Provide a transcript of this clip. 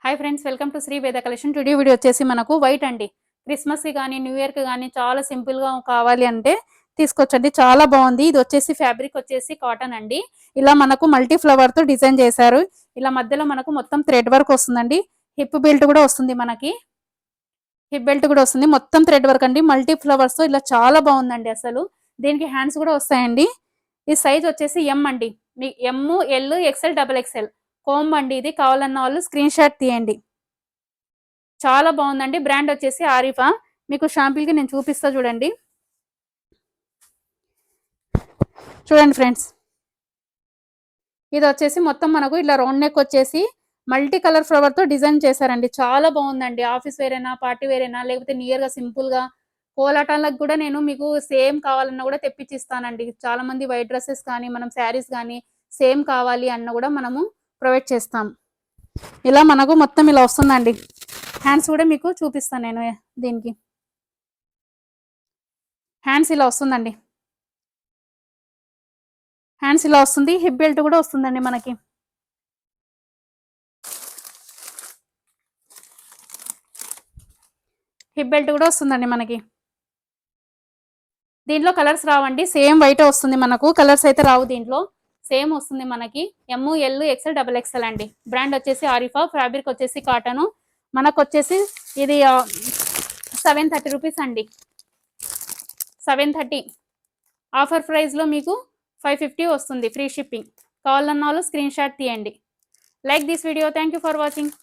Hi friends, welcome to Shri Veda collection. Today video వచ్చేసి మనకు white అండి. క్రిస్మస్కి కానీ న్యూ ఇయర్కి కానీ చాలా సింపుల్గా కావాలి అంటే తీసుకొచ్చండి. చాలా బాగుంది. ఇది వచ్చేసి ఫ్యాబ్రిక్ వచ్చేసి కాటన్ అండి. ఇలా మనకు మల్టీ ఫ్లవర్తో డిజైన్ చేశారు. ఇలా మధ్యలో మనకు మొత్తం థ్రెడ్ వర్క్ వస్తుందండి. హిప్ బెల్ట్ కూడా వస్తుంది మనకి. హిప్ బెల్ట్ కూడా వస్తుంది. మొత్తం థ్రెడ్ వర్క్ అండి. మల్టీ ఫ్లవర్స్తో ఇలా చాలా బాగుందండి. అసలు దీనికి హ్యాండ్స్ కూడా వస్తాయండి. ఈ సైజ్ వచ్చేసి ఎం అండి. మీ M, L, XL, double XL combo అండి. ఇది కావాలన్న వాళ్ళు స్క్రీన్ షాట్ తీయండి. చాలా బాగుందండి. బ్రాండ్ వచ్చేసి ఆరిఫా. మీకు షాంపిల్కి నేను చూపిస్తా చూడండి. చూడండి ఫ్రెండ్స్, ఇది వచ్చేసి మొత్తం మనకు ఇట్లా రౌండ్ నెక్ వచ్చేసి మల్టీ కలర్ ఫ్లవర్తో డిజైన్ చేశారండి. చాలా బాగుందండి. ఆఫీస్ వేర్ అయినా, పార్టీ వేర్ అయినా, లేకపోతే నియర్గా సింపుల్గా కోలాటాలకు కూడా నేను మీకు సేమ్ కావాలన్నా కూడా తెప్పించిస్తానండి. చాలా మంది వైట్ డ్రెస్సెస్ కానీ, మనం శారీస్ కానీ సేమ్ కావాలి అన్న కూడా మనము ప్రొవైడ్ చేస్తాం. ఇలా మనకు మొత్తం ఇలా వస్తుందండి. హ్యాండ్స్ కూడా మీకు చూపిస్తాను నేను. దీనికి హ్యాండ్స్ ఇలా వస్తుందండి. హ్యాండ్స్ ఇలా వస్తుంది. హిప్ బెల్ట్ కూడా వస్తుందండి మనకి. హిప్ బెల్ట్ కూడా వస్తుందండి మనకి. దీంట్లో కలర్స్ రావండి. సేమ్ వైట్ వస్తుంది మనకు. కలర్స్ అయితే రావు. దీంట్లో సేమ్ వస్తుంది మనకి. ఎమ్, ఎల్, ఎక్స్ఎల్, డబల్ ఎక్స్ఎల్ అండి. బ్రాండ్ వచ్చేసి ఆరిఫా. ఫ్యాబ్రిక్ వచ్చేసి కాటన్. మనకు వచ్చేసి ఇది 730 రూపీస్ అండి. 730. ఆఫర్ ప్రైస్లో మీకు 550 వస్తుంది. Free shipping. కావాలన్న వాళ్ళు స్క్రీన్ షాట్ తీయండి. Like this video. Thank you for watching.